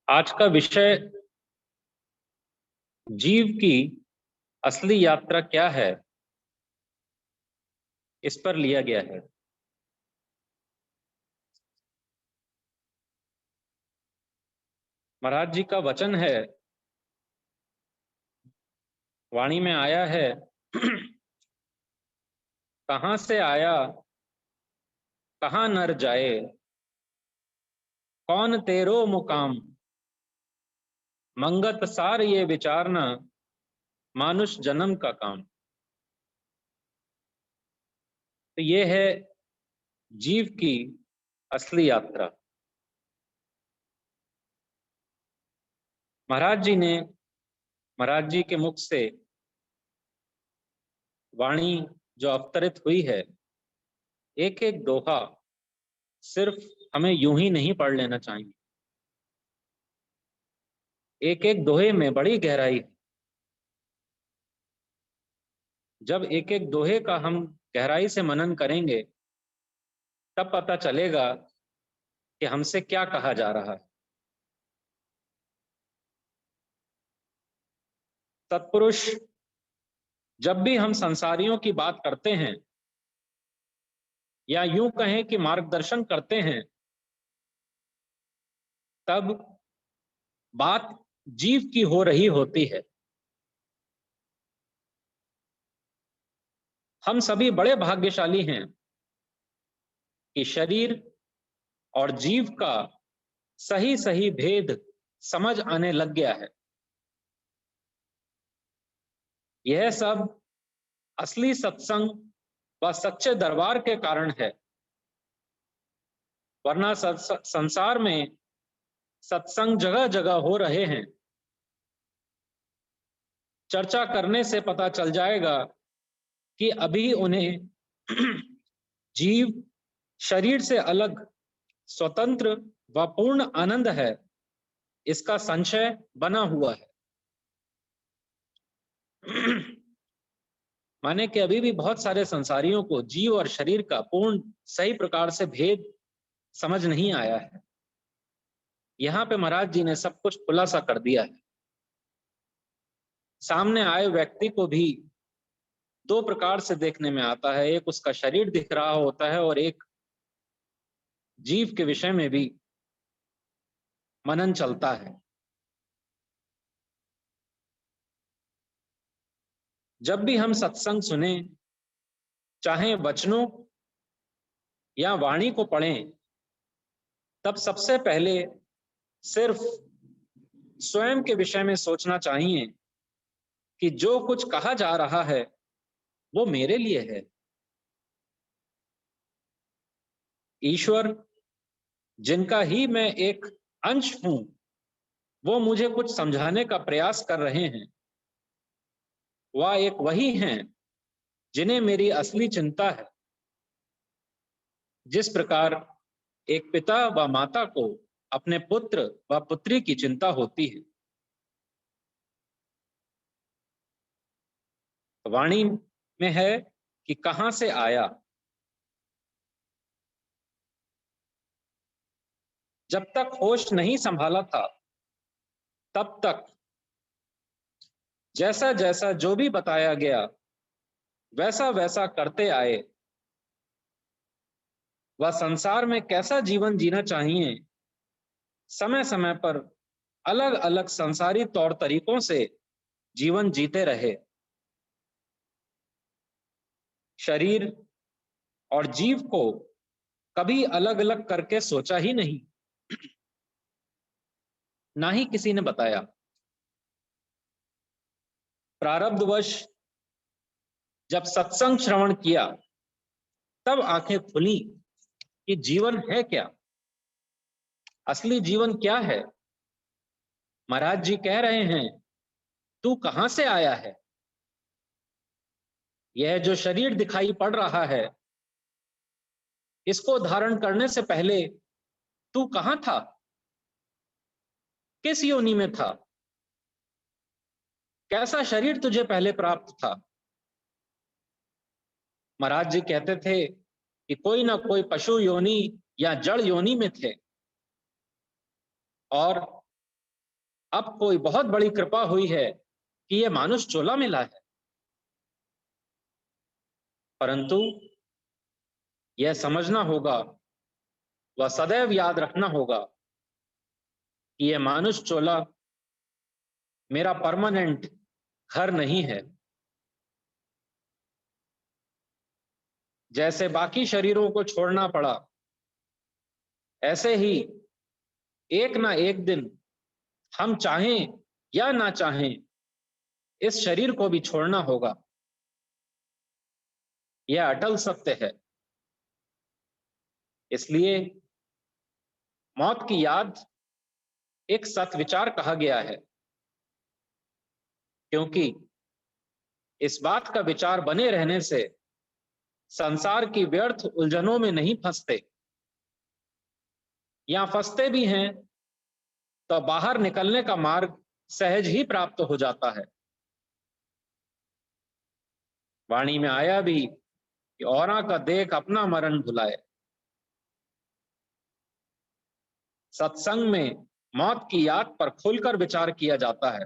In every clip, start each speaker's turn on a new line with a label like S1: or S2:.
S1: आज का विषय जीव की असली यात्रा क्या है, इस पर लिया गया है। महाराज जी का वचन है, वाणी में आया है कहाँ से आया, कहाँ नर जाए, कौन तेरो मुकाम, मंगत सार ये विचारना, मानुष जन्म का काम। तो ये है जीव की असली यात्रा। महाराज जी के मुख से वाणी जो अवतरित हुई है, एक एक दोहा सिर्फ हमें यूं ही नहीं पढ़ लेना चाहिए। एक एक दोहे में बड़ी गहराई है। जब एक एक दोहे का हम गहराई से मनन करेंगे, तब पता चलेगा कि हमसे क्या कहा जा रहा है। सत्पुरुष जब भी हम संसारियों की बात करते हैं या यूं कहें कि मार्गदर्शन करते हैं, तब बात जीव की हो रही होती है। हम सभी बड़े भाग्यशाली हैं कि शरीर और जीव का सही सही भेद समझ आने लग गया है। यह सब असली सत्संग व सच्चे दरबार के कारण है, वरना संसार में सत्संग जगह जगह हो रहे हैं। चर्चा करने से पता चल जाएगा कि अभी उन्हें जीव शरीर से अलग, स्वतंत्र व पूर्ण आनंद है, इसका संशय बना हुआ है। माने कि अभी भी बहुत सारे संसारियों को जीव और शरीर का पूर्ण सही प्रकार से भेद समझ नहीं आया है। यहाँ पे महाराज जी ने सब कुछ खुलासा कर दिया है। सामने आए व्यक्ति को भी दो प्रकार से देखने में आता है, एक उसका शरीर दिख रहा होता है और एक जीव के विषय में भी मनन चलता है। जब भी हम सत्संग सुने, चाहे वचनों या वाणी को पढ़ें, तब सबसे पहले सिर्फ स्वयं के विषय में सोचना चाहिए कि जो कुछ कहा जा रहा है वो मेरे लिए है। ईश्वर, जिनका ही मैं एक अंश हूं, वो मुझे कुछ समझाने का प्रयास कर रहे हैं। वह एक वही हैं जिन्हें मेरी असली चिंता है। जिस प्रकार एक पिता व माता को अपने पुत्र व पुत्री की चिंता होती है। वाणी में है कि कहां से आया। जब तक होश नहीं संभाला था, तब तक जैसा जैसा जो भी बताया गया, वैसा वैसा करते आए। वह संसार में कैसा जीवन जीना चाहिए, समय समय पर अलग अलग संसारी तौर तरीकों से जीवन जीते रहे। शरीर और जीव को कभी अलग अलग करके सोचा ही नहीं, ना ही किसी ने बताया। प्रारब्धवश जब सत्संग श्रवण किया, तब आंखें खुली कि जीवन है क्या, असली जीवन क्या है। महाराज जी कह रहे हैं, तू कहां से आया है। यह जो शरीर दिखाई पड़ रहा है, इसको धारण करने से पहले तू कहां था, किस योनि में था, कैसा शरीर तुझे पहले प्राप्त था। महाराज जी कहते थे कि कोई ना कोई पशु योनि या जड़ योनि में थे, और अब कोई बहुत बड़ी कृपा हुई है कि ये मानुष चोला मिला है, परंतु यह समझना होगा व सदैव याद रखना होगा कि यह मानुष चोला मेरा परमानेंट घर नहीं है। जैसे बाकी शरीरों को छोड़ना पड़ा, ऐसे ही एक ना एक दिन हम चाहें या ना चाहें इस शरीर को भी छोड़ना होगा। यह अटल सत्य है। इसलिए मौत की याद एक सत्विचार कहा गया है, क्योंकि इस बात का विचार बने रहने से संसार की व्यर्थ उलझनों में नहीं फंसते, या फंसते भी हैं तो बाहर निकलने का मार्ग सहज ही प्राप्त हो जाता है। वाणी में आया भी कि औरा का देख अपना मरण भुलाए। सत्संग में मौत की याद पर खुलकर विचार किया जाता है,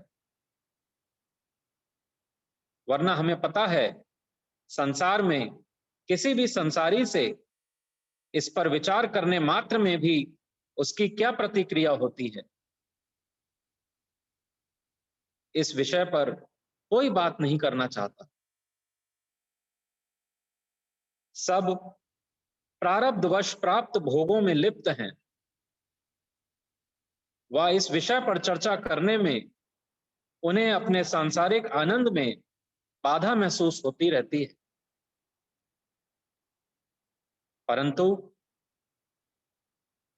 S1: वरना हमें पता है संसार में किसी भी संसारी से इस पर विचार करने मात्र में भी उसकी क्या प्रतिक्रिया होती है। इस विषय पर कोई बात नहीं करना चाहता। सब प्रारब्धवश प्राप्त भोगों में लिप्त हैं। वह इस विषय पर चर्चा करने में उन्हें अपने सांसारिक आनंद में बाधा महसूस होती रहती है। परंतु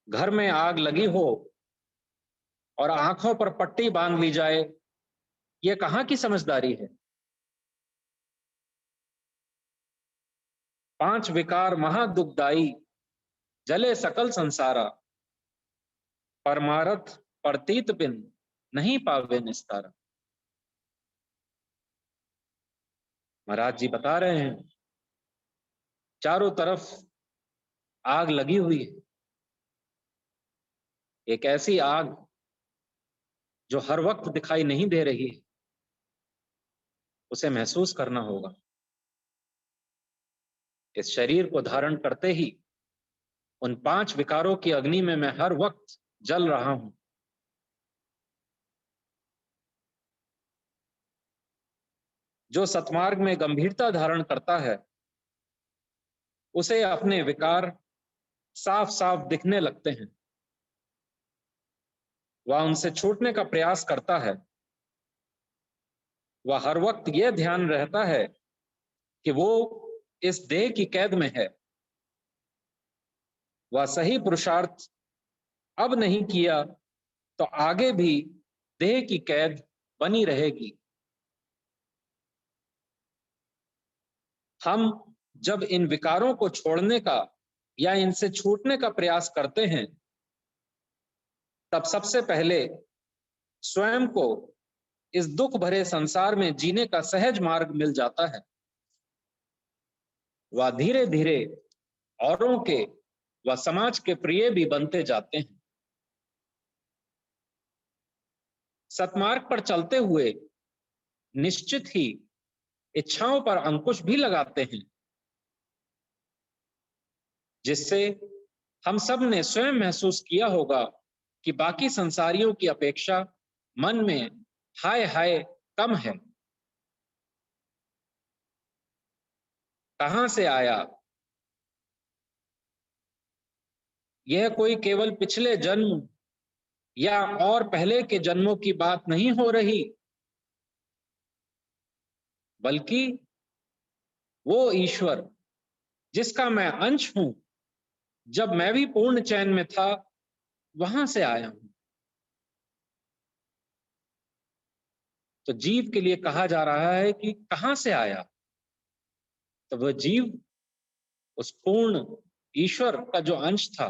S1: घर में आग लगी हो और आंखों पर पट्टी बांध ली जाए, यह कहां की समझदारी है। 5 विकार महादुखदाई, जले सकल संसारा, परमारथ प्रतीत बिन नहीं पावे निस्तारा। महाराज जी बता रहे हैं, चारों तरफ आग लगी हुई है, एक ऐसी आग जो हर वक्त दिखाई नहीं दे रही है, उसे महसूस करना होगा। इस शरीर को धारण करते ही उन 5 विकारों की अग्नि में मैं हर वक्त जल रहा हूं। जो सतमार्ग में गंभीरता धारण करता है, उसे अपने विकार साफ साफ दिखने लगते हैं। वह उनसे छूटने का प्रयास करता है। वह हर वक्त यह ध्यान रहता है कि वो इस देह की कैद में है। वह सही पुरुषार्थ अब नहीं किया तो आगे भी देह की कैद बनी रहेगी। हम जब इन विकारों को छोड़ने का या इनसे छूटने का प्रयास करते हैं, तब सबसे पहले स्वयं को इस दुख भरे संसार में जीने का सहज मार्ग मिल जाता है। वह धीरे धीरे औरों के व समाज के प्रिय भी बनते जाते हैं। सतमार्ग पर चलते हुए निश्चित ही इच्छाओं पर अंकुश भी लगाते हैं, जिससे हम सब ने स्वयं महसूस किया होगा कि बाकी संसारियों की अपेक्षा मन में हाय हाय कम है। कहां से आया? यह कोई केवल पिछले जन्म या और पहले के जन्मों की बात नहीं हो रही, बल्कि वो ईश्वर जिसका मैं अंश हूं, जब मैं भी पूर्ण चैन में था, वहां से आया हूं। तो जीव के लिए कहा जा रहा है कि कहां से आया? तो वह जीव उस पूर्ण ईश्वर का जो अंश था,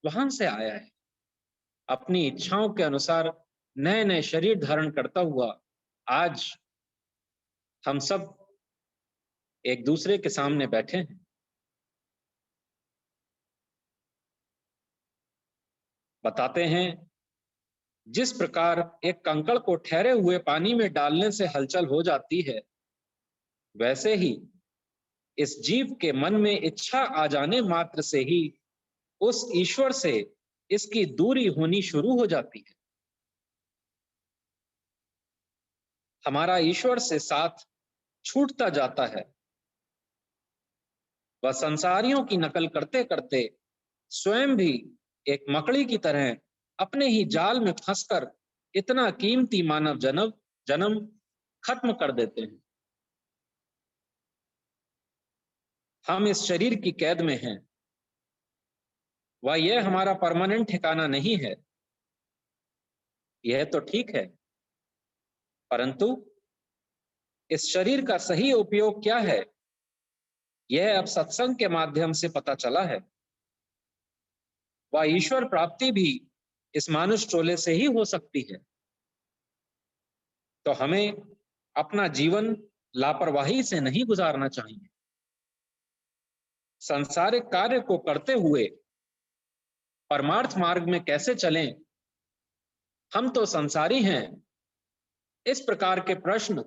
S1: वहां से आया है। अपनी इच्छाओं के अनुसार नए नए शरीर धारण करता हुआ आज हम सब एक दूसरे के सामने बैठे हैं। बताते हैं जिस प्रकार एक कंकड़ को ठहरे हुए पानी में डालने से हलचल हो जाती है, वैसे ही इस जीव के मन में इच्छा आ जाने मात्र से ही उस ईश्वर से इसकी दूरी होनी शुरू हो जाती है। हमारा ईश्वर से साथ छूटता जाता है। वह संसारियों की नकल करते करते स्वयं भी एक मकड़ी की तरह अपने ही जाल में फंसकर इतना कीमती मानव जन्म जन्म खत्म कर देते हैं। हम इस शरीर की कैद में हैं। वह यह हमारा परमानेंट ठिकाना नहीं है, यह तो ठीक है, परंतु इस शरीर का सही उपयोग क्या है, यह अब सत्संग के माध्यम से पता चला है। वह ईश्वर प्राप्ति भी इस मानुष टोले से ही हो सकती है। तो हमें अपना जीवन लापरवाही से नहीं गुजारना चाहिए। सांसारिक कार्य को करते हुए परमार्थ मार्ग में कैसे चलें, हम तो संसारी हैं, इस प्रकार के प्रश्न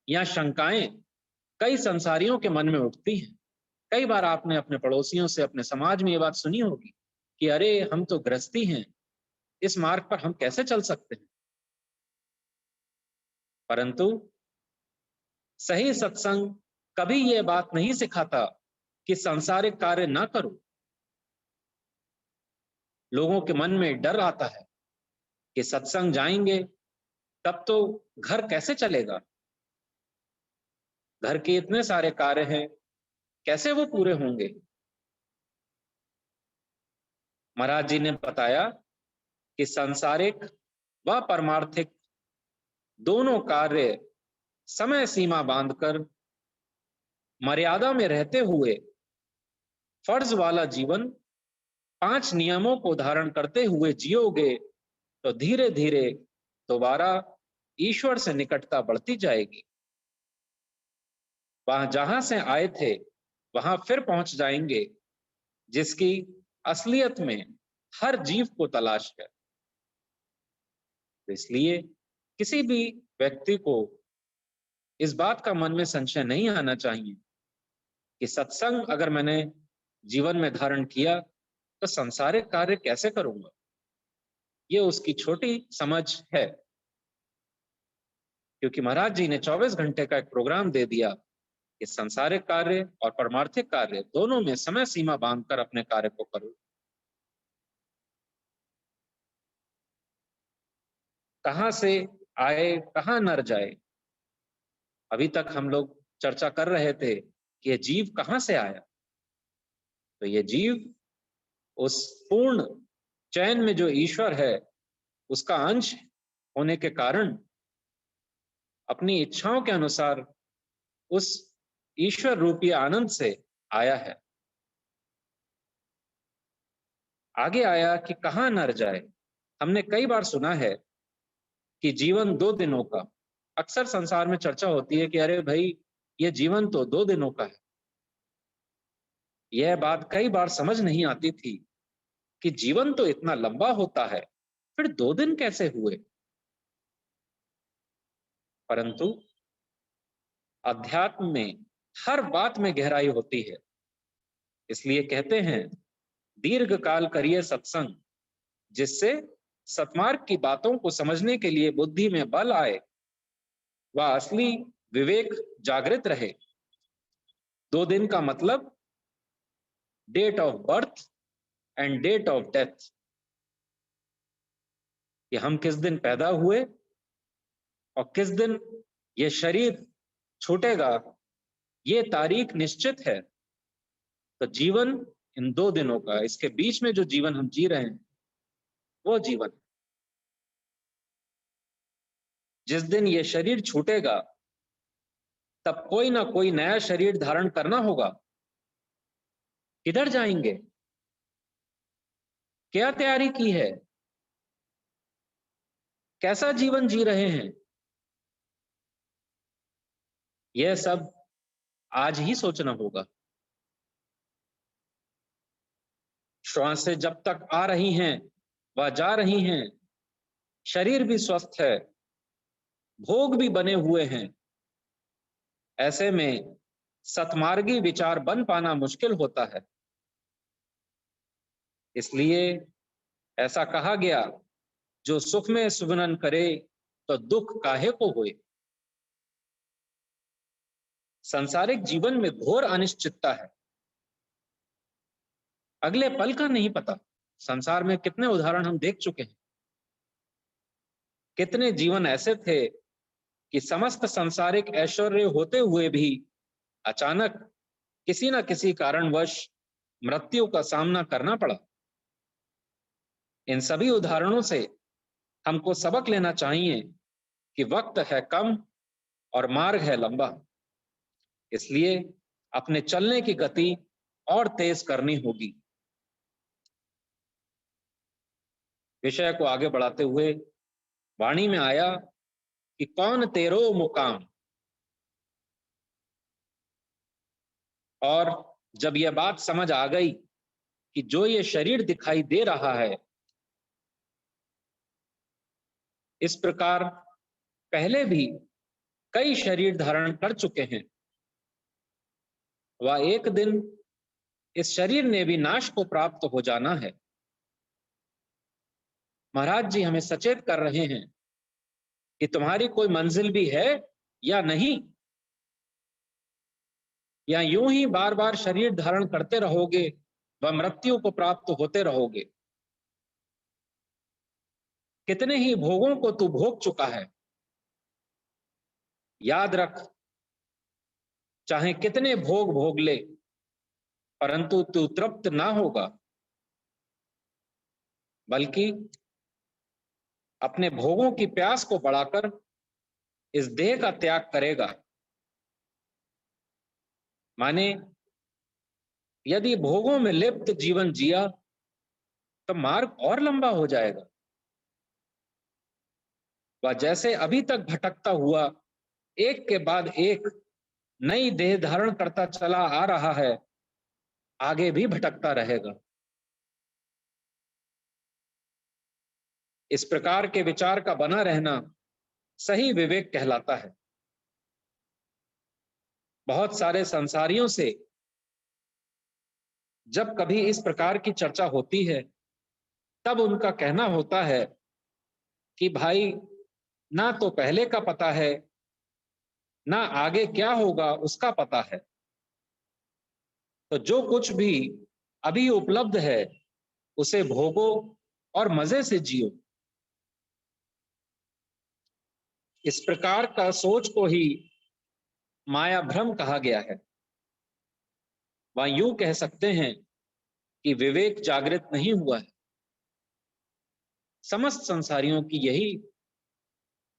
S1: या शंकाएं कई संसारियों के मन में उठती हैं। कई बार आपने अपने पड़ोसियों से, अपने समाज में ये बात सुनी होगी कि अरे हम तो गृहस्थी हैं, इस मार्ग पर हम कैसे चल सकते हैं। परंतु सही सत्संग कभी ये बात नहीं सिखाता कि सांसारिक कार्य ना करो। लोगों के मन में डर आता है कि सत्संग जाएंगे तब तो घर कैसे चलेगा, घर के इतने सारे कार्य हैं, कैसे वो पूरे होंगे। महाराज जी ने बताया कि सांसारिक व परमार्थिक दोनों कार्य समय सीमा बांधकर मर्यादा में रहते हुए फर्ज वाला जीवन 5 नियमों को धारण करते हुए जियोगे तो धीरे धीरे दोबारा ईश्वर से निकटता बढ़ती जाएगी। वहां जहां से आए थे वहां फिर पहुंच जाएंगे, जिसकी असलियत में हर जीव को तलाश है। तो इसलिए किसी भी व्यक्ति को इस बात का मन में संशय नहीं आना चाहिए कि सत्संग अगर मैंने जीवन में धारण किया तो संसारिक कार्य कैसे करूंगा। ये उसकी छोटी समझ है, क्योंकि महाराज जी ने 24 घंटे का एक प्रोग्राम दे दिया कि संसारिक कार्य और परमार्थिक कार्य दोनों में समय सीमा बांधकर अपने कार्य को करो। कहां से आए कहां नर जाए, अभी तक हम लोग चर्चा कर रहे थे कि ये जीव कहां से आया। तो ये जीव उस पूर्ण चैन में जो ईश्वर है उसका अंश होने के कारण अपनी इच्छाओं के अनुसार उस ईश्वर रूपी आनंद से आया है। आगे आया कि कहां नर जाए। हमने कई बार सुना है कि जीवन 2 दिनों का, अक्सर संसार में चर्चा होती है कि अरे भाई ये जीवन तो 2 दिनों का है। यह बात कई बार समझ नहीं आती थी कि जीवन तो इतना लंबा होता है, फिर 2 दिन कैसे हुए। परंतु अध्यात्म में हर बात में गहराई होती है। इसलिए कहते हैं दीर्घ काल करिए सत्संग, जिससे सतमार्ग की बातों को समझने के लिए बुद्धि में बल आए, वह असली विवेक जागृत रहे। 2 दिन का मतलब date of birth and date of death, कि हम किस दिन पैदा हुए और किस दिन ये शरीर छूटेगा, ये तारीख निश्चित है। तो जीवन इन 2 दिनों का, इसके बीच में जो जीवन हम जी रहे हैं वो जीवन, जिस दिन ये शरीर छूटेगा तब कोई ना कोई नया शरीर धारण करना होगा। किधर जाएंगे, क्या तैयारी की है, कैसा जीवन जी रहे हैं, यह सब आज ही सोचना होगा। श्वासें जब तक आ रही हैं वह जा रही हैं, शरीर भी स्वस्थ है, भोग भी बने हुए हैं। ऐसे में सतमार्गी विचार बन पाना मुश्किल होता है। इसलिए ऐसा कहा गया, जो सुख में सुगनन करे तो दुख काहे को होए। सांसारिक जीवन में घोर अनिश्चितता है, अगले पल का नहीं पता। संसार में कितने उदाहरण हम देख चुके हैं। कितने जीवन ऐसे थे कि समस्त सांसारिक ऐश्वर्य होते हुए भी अचानक किसी न किसी कारणवश मृत्यु का सामना करना पड़ा। इन सभी उदाहरणों से हमको सबक लेना चाहिए कि वक्त है कम और मार्ग है लंबा। इसलिए अपने चलने की गति और तेज करनी होगी। विषय को आगे बढ़ाते हुए वाणी में आया कि कौन तेरो मुकाम। और जब यह बात समझ आ गई कि जो ये शरीर दिखाई दे रहा है, इस प्रकार पहले भी कई शरीर धारण कर चुके हैं, वह एक दिन इस शरीर ने भी नाश को प्राप्त हो जाना है। महाराज जी हमें सचेत कर रहे हैं कि तुम्हारी कोई मंजिल भी है या नहीं, या यूं ही बार बार शरीर धारण करते रहोगे व मृत्यु को प्राप्त होते रहोगे। कितने ही भोगों को तू भोग चुका है। याद रख, चाहे कितने भोग भोग ले, परंतु तू तृप्त ना होगा, बल्कि अपने भोगों की प्यास को बढ़ाकर इस देह का त्याग करेगा। माने यदि भोगों में लिप्त जीवन जिया तो मार्ग और लंबा हो जाएगा। वह जैसे अभी तक भटकता हुआ एक के बाद एक नई देह धारण करता चला आ रहा है, आगे भी भटकता रहेगा। इस प्रकार के विचार का बना रहना सही विवेक कहलाता है। बहुत सारे संसारियों से जब कभी इस प्रकार की चर्चा होती है, तब उनका कहना होता है कि भाई, ना तो पहले का पता है, ना आगे क्या होगा उसका पता है। तो जो कुछ भी अभी उपलब्ध है उसे भोगो और मजे से जियो। इस प्रकार का सोच को ही माया भ्रम कहा गया है। वह यूं कह सकते हैं कि विवेक जागृत नहीं हुआ है। समस्त संसारियों की यही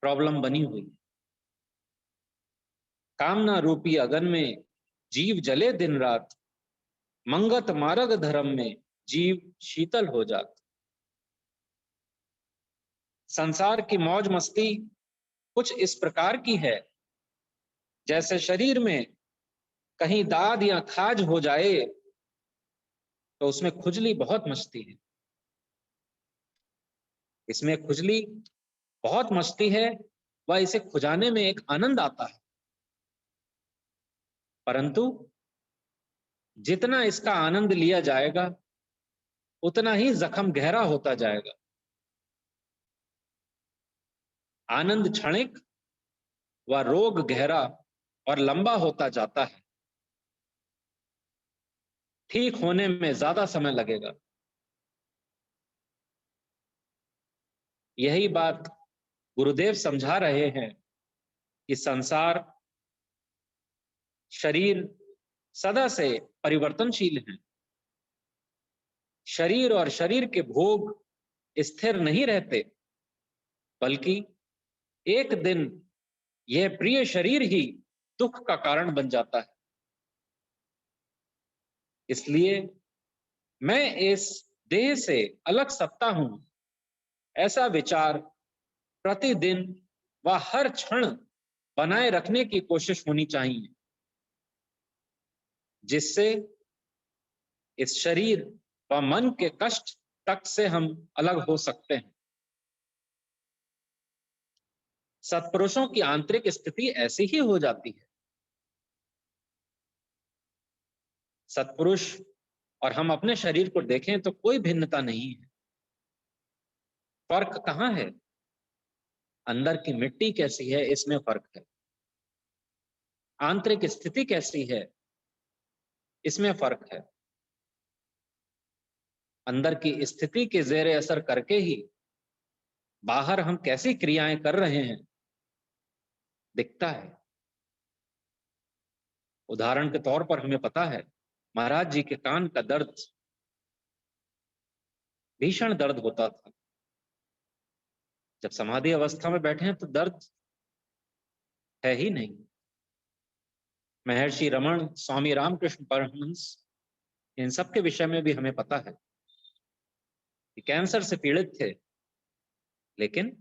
S1: प्रॉब्लम बनी हुई। कामना रूपी अगन में जीव जले दिन रात, मंगत मार्ग धर्म में जीव शीतल हो जात। संसार की मौज मस्ती कुछ इस प्रकार की है, जैसे शरीर में कहीं दाद या खाज हो जाए तो उसमें खुजली बहुत मचती है। इसमें खुजली बहुत मचती है, वह इसे खुजाने में एक आनंद आता है। परंतु जितना इसका आनंद लिया जाएगा, उतना ही जख्म गहरा होता जाएगा। आनंद क्षणिक व रोग गहरा और लंबा होता जाता है। ठीक होने में ज्यादा समय लगेगा। यही बात गुरुदेव समझा रहे हैं कि संसार, शरीर सदा से परिवर्तनशील है। शरीर और शरीर के भोग स्थिर नहीं रहते, बल्कि एक दिन यह प्रिय शरीर ही दुख का कारण बन जाता है। इसलिए मैं इस देह से अलग सत्ता हूं, ऐसा विचार प्रतिदिन व हर क्षण बनाए रखने की कोशिश होनी चाहिए, जिससे इस शरीर व मन के कष्ट तक से हम अलग हो सकते हैं। सत्पुरुषों की आंतरिक स्थिति ऐसी ही हो जाती है। सत्पुरुष और हम अपने शरीर को देखें तो कोई भिन्नता नहीं है। फर्क कहाँ है? अंदर की मिट्टी कैसी है, इसमें फर्क है। आंतरिक स्थिति कैसी है, इसमें फर्क है। अंदर की स्थिति के जेर असर करके ही बाहर हम कैसी क्रियाएं कर रहे हैं दिखता है। उदाहरण के तौर पर हमें पता है महाराज जी के कान का दर्द भीषण दर्द होता था। जब समाधि अवस्था में बैठे हैं तो दर्द है ही नहीं। महर्षि रमन, स्वामी रामकृष्ण परमहंस, इन सब के विषय में भी हमें पता है कि कैंसर से पीड़ित थे, लेकिन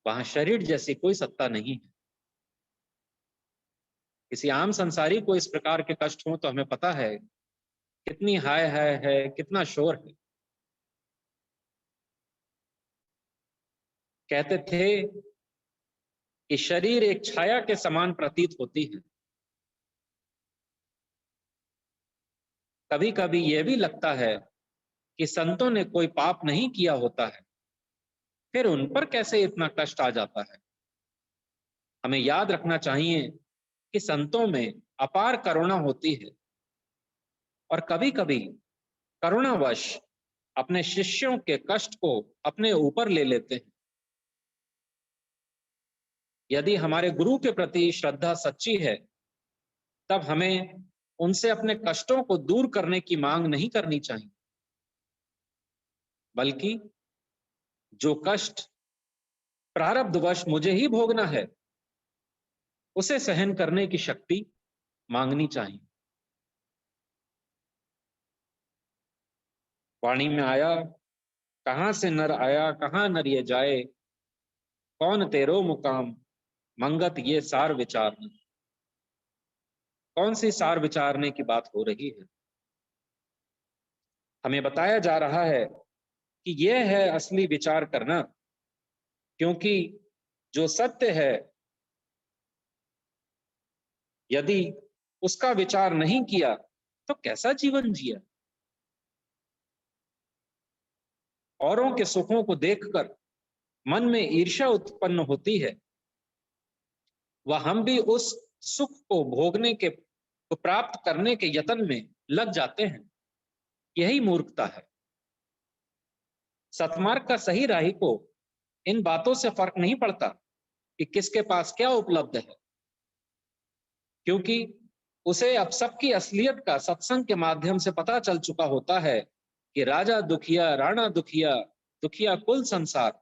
S1: वहां शरीर जैसी कोई सत्ता नहीं है। किसी आम संसारी को इस प्रकार के कष्ट हो तो हमें पता है कितनी हाय हाय है, कितना शोर है। कहते थे कि शरीर एक छाया के समान प्रतीत होती है। कभी कभी यह भी लगता है कि संतों ने कोई पाप नहीं किया होता है, फिर उन पर कैसे इतना कष्ट आ जाता है। हमें याद रखना चाहिए कि संतों में अपार करुणा होती है और कभी कभी करुणावश अपने शिष्यों के कष्ट को अपने ऊपर ले लेते हैं। यदि हमारे गुरु के प्रति श्रद्धा सच्ची है, तब हमें उनसे अपने कष्टों को दूर करने की मांग नहीं करनी चाहिए, बल्कि जो कष्ट प्रारब्धवश मुझे ही भोगना है, उसे सहन करने की शक्ति मांगनी चाहिए। वाणी में आया, कहां से नर आया कहां नर ये जाए, कौन तेरो मुकाम मंगत ये सार विचारना। कौन सी सार विचारने की बात हो रही है? हमें बताया जा रहा है कि यह है असली विचार करना, क्योंकि जो सत्य है यदि उसका विचार नहीं किया तो कैसा जीवन जिया। औरों के सुखों को देखकर मन में ईर्ष्या उत्पन्न होती है, वह हम भी उस सुख को भोगने के, को प्राप्त करने के यत्न में लग जाते हैं। यही मूर्खता है। सतमार्ग का सही राही को इन बातों से फर्क नहीं पड़ता कि किसके पास क्या उपलब्ध है, क्योंकि उसे अब सबकी असलियत का सत्संग के माध्यम से पता चल चुका होता है कि राजा दुखिया राणा दुखिया, दुखिया कुल संसार,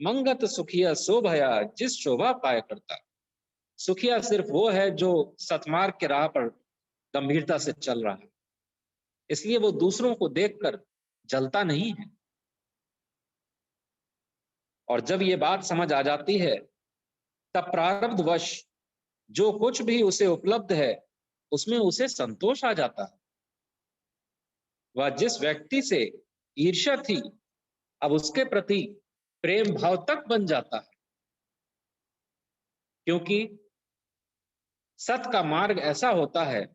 S1: मंगत सुखिया शोभया जिस शोभा पाया करता। सुखिया सिर्फ वो है जो सतमार्ग के राह पर गंभीरता से चल रहा है, इसलिए वो दूसरों को देखकर जलता नहीं है। और जब ये बात समझ आ जाती है, तब प्रारब्धवश जो कुछ भी उसे उपलब्ध है उसमें उसे संतोष आ जाता है। वह जिस व्यक्ति से ईर्ष्या थी, अब उसके प्रति प्रेम भाव तक बन जाता है, क्योंकि सत का मार्ग ऐसा होता है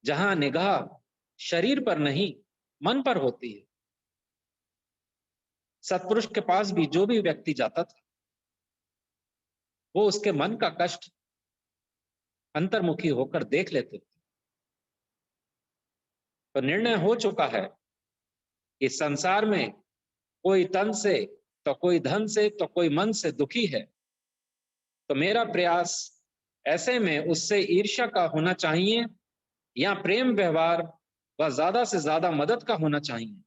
S1: जहां निगाह शरीर पर नहीं मन पर होती है। सतपुरुष के पास भी जो भी व्यक्ति जाता था, वो उसके मन का कष्ट अंतर्मुखी होकर देख लेते थे। तो निर्णय हो चुका है कि संसार में कोई तन से तो कोई धन से तो कोई मन से दुखी है, तो मेरा प्रयास ऐसे में उससे ईर्ष्या का होना चाहिए या प्रेम व्यवहार व ज्यादा से ज्यादा मदद का होना चाहिए।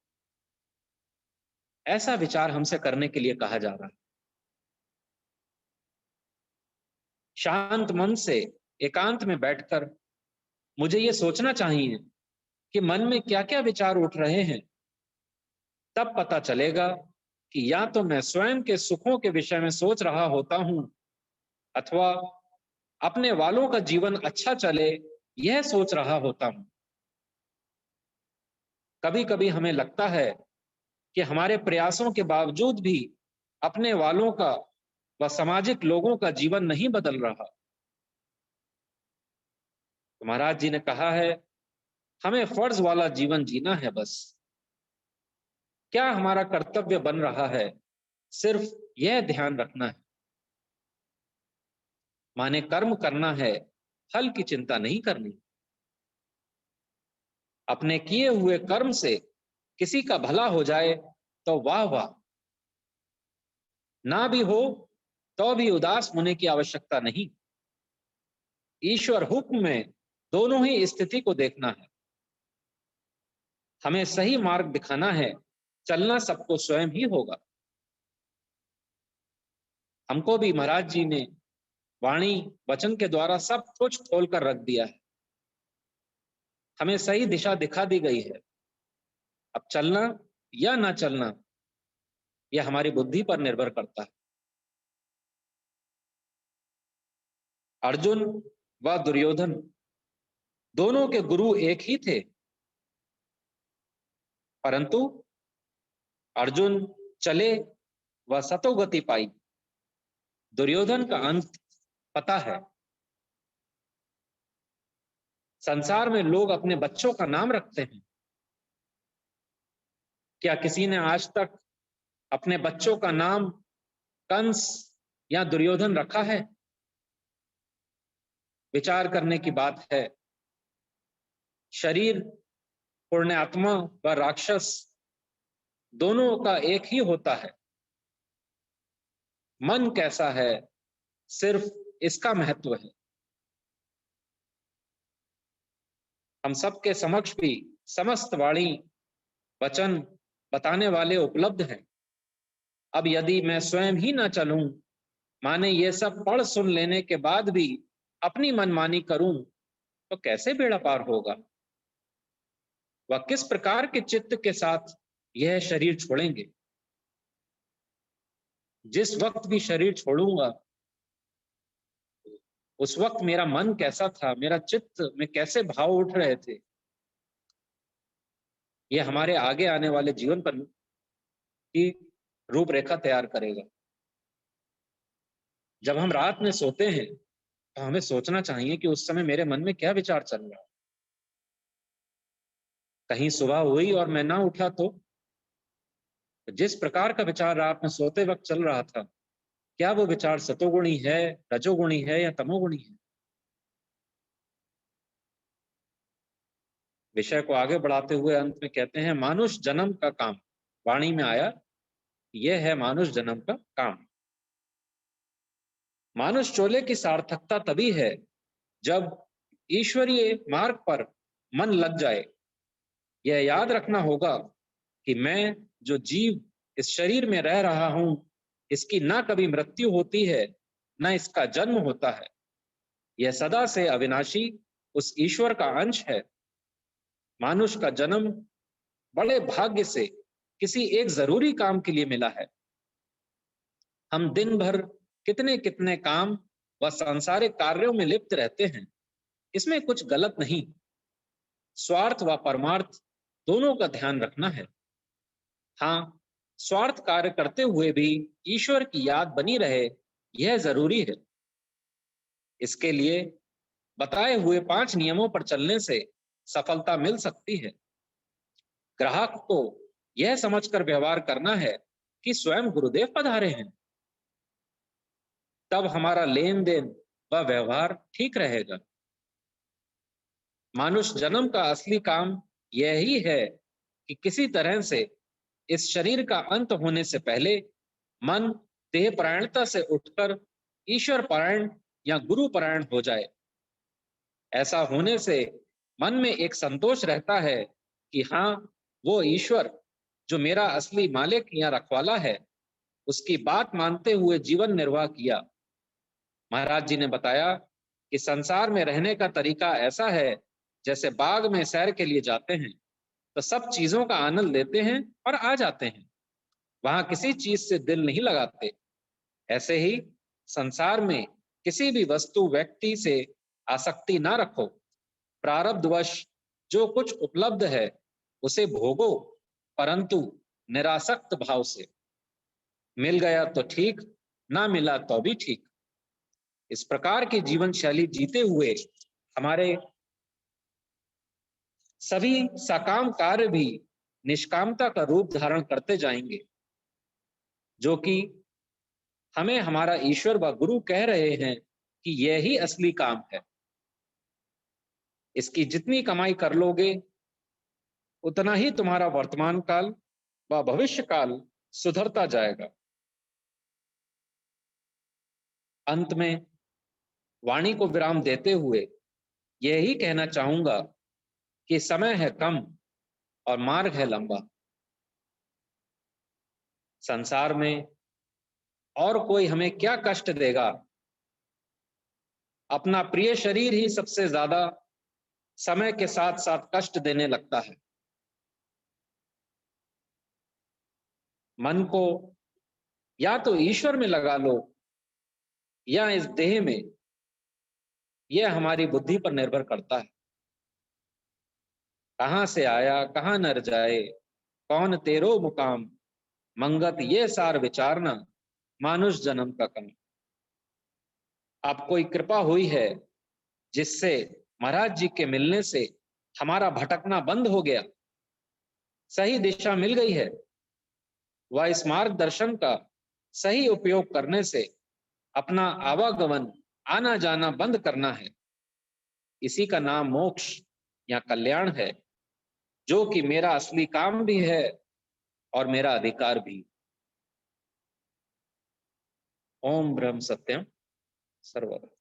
S1: ऐसा विचार हमसे करने के लिए कहा जा रहा है। शांत मन से एकांत में बैठकर मुझे ये सोचना चाहिए कि मन में क्या क्या विचार उठ रहे हैं। तब पता चलेगा कि या तो मैं स्वयं के सुखों के विषय में सोच रहा होता हूं, अथवा अपने वालों का जीवन अच्छा चले यह सोच रहा होता हूं। कभी कभी हमें लगता है कि हमारे प्रयासों के बावजूद भी अपने वालों का व सामाजिक लोगों का जीवन नहीं बदल रहा। तो महाराज जी ने कहा है, हमें फर्ज वाला जीवन जीना है बस। क्या हमारा कर्तव्य बन रहा है, सिर्फ यह ध्यान रखना है। माने कर्म करना है, फल की चिंता नहीं करनी। अपने किए हुए कर्म से किसी का भला हो जाए तो वाह वाह, ना भी हो तो भी उदास होने की आवश्यकता नहीं। ईश्वर हुक्म में दोनों ही स्थिति को देखना है। हमें सही मार्ग दिखाना है, चलना सबको स्वयं ही होगा। हमको भी महाराज जी ने वाणी वचन के द्वारा सब कुछ खोल कर रख दिया है। हमें सही दिशा दिखा दी गई है। अब चलना या ना चलना यह हमारी बुद्धि पर निर्भर करता है। अर्जुन व दुर्योधन दोनों के गुरु एक ही थे, परंतु अर्जुन चले व सतोगति पाई। दुर्योधन का अंत पता है। संसार में लोग अपने बच्चों का नाम रखते हैं। क्या किसी ने आज तक अपने बच्चों का नाम कंस या दुर्योधन रखा है? विचार करने की बात है। शरीर पुण्यात्मा व राक्षस दोनों का एक ही होता है। मन कैसा है, सिर्फ इसका महत्व है। हम सबके समक्ष भी समस्त वाणी वचन बताने वाले उपलब्ध हैं। अब यदि मैं स्वयं ही ना चलूं, माने ये सब पढ़ सुन लेने के बाद भी अपनी मनमानी करूं, तो कैसे बेड़ा पार होगा? वह किस प्रकार के चित्त के साथ यह शरीर छोड़ेंगे? जिस वक्त भी शरीर छोड़ूंगा, उस वक्त मेरा मन कैसा था, मेरा चित्त में कैसे भाव उठ रहे थे, यह हमारे आगे आने वाले जीवन पर की रूपरेखा तैयार करेगा। जब हम रात में सोते हैं तो हमें सोचना चाहिए कि उस समय मेरे मन में क्या विचार चल रहा है। कहीं सुबह हुई और मैं ना उठा तो जिस प्रकार का विचार रात में सोते वक्त चल रहा था, क्या वो विचार सतोगुणी है, रजोगुणी है या तमोगुणी है? विषय को आगे बढ़ाते हुए अंत में कहते हैं, मानुष जन्म का काम, वाणी में आया, यह है मानुष जन्म का काम। मानुष चोले की सार्थकता तभी है जब ईश्वरीय मार्ग पर मन लग जाए। यह याद रखना होगा कि मैं जो जीव इस शरीर में रह रहा हूं, इसकी ना कभी मृत्यु होती है, ना इसका जन्म होता है। यह सदा से अविनाशी उस ईश्वर का अंश है। मानुष का जन्म बड़े भाग्य से किसी एक जरूरी काम के लिए मिला है। हम दिन भर कितने कितने काम व सांसारिक कार्यों में लिप्त रहते हैं, इसमें कुछ गलत नहीं। स्वार्थ व परमार्थ दोनों का ध्यान रखना है। हाँ, स्वार्थ कार्य करते हुए भी ईश्वर की याद बनी रहे, यह जरूरी है। इसके लिए बताए हुए 5 नियमों पर चलने से सफलता मिल सकती है। ग्राहक को यह समझकर व्यवहार करना है कि स्वयं गुरुदेव पधारे हैं, तब हमारा लेन देन व व्यवहार ठीक रहेगा। मानुष जन्म का असली काम यही है कि किसी तरह से इस शरीर का अंत होने से पहले मन देह परायणता से उठकर ईश्वर परायण या गुरु परायण हो जाए। ऐसा होने से मन में एक संतोष रहता है कि हाँ, वो ईश्वर जो मेरा असली मालिक या रखवाला है, उसकी बात मानते हुए जीवन निर्वाह किया। महाराज जी ने बताया कि संसार में रहने का तरीका ऐसा है, जैसे बाग में सैर के लिए जाते हैं तो सब चीजों का आनंद लेते हैं और आ जाते हैं, वहां किसी चीज से दिल नहीं लगाते। ऐसे ही संसार में किसी भी वस्तु व्यक्ति से आसक्ति ना रखो। प्रारब्धवश जो कुछ उपलब्ध है उसे भोगो, परंतु निरासक्त भाव से। मिल गया तो ठीक, ना मिला तो भी ठीक। इस प्रकार की जीवन शैली जीते हुए हमारे सभी सकाम कार्य भी निष्कामता का रूप धारण करते जाएंगे, जो कि हमें हमारा ईश्वर व गुरु कह रहे हैं कि यही असली काम है। इसकी जितनी कमाई कर लोगे उतना ही तुम्हारा वर्तमान काल व भविष्य काल सुधरता जाएगा। अंत में वाणी को विराम देते हुए यही कहना चाहूंगा कि समय है कम और मार्ग है लंबा। संसार में और कोई हमें क्या कष्ट देगा, अपना प्रिय शरीर ही सबसे ज्यादा समय के साथ साथ कष्ट देने लगता है। मन को या तो ईश्वर में लगा लो या इस देह में, यह हमारी बुद्धि पर निर्भर करता है। कहां से आया कहां नर जाए, कौन तेरो मुकाम, मंगत ये सार विचारना, मानुष जन्म का काम। अब कोई कृपा हुई है जिससे महाराज जी के मिलने से हमारा भटकना बंद हो गया, सही दिशा मिल गई है, वह इस मार्गदर्शन का सही उपयोग करने से अपना आवागमन आना जाना बंद करना है। इसी का नाम मोक्ष या कल्याण है, जो कि मेरा असली काम भी है और मेरा अधिकार भी। ओम ब्रह्म सत्यम सर्वदा।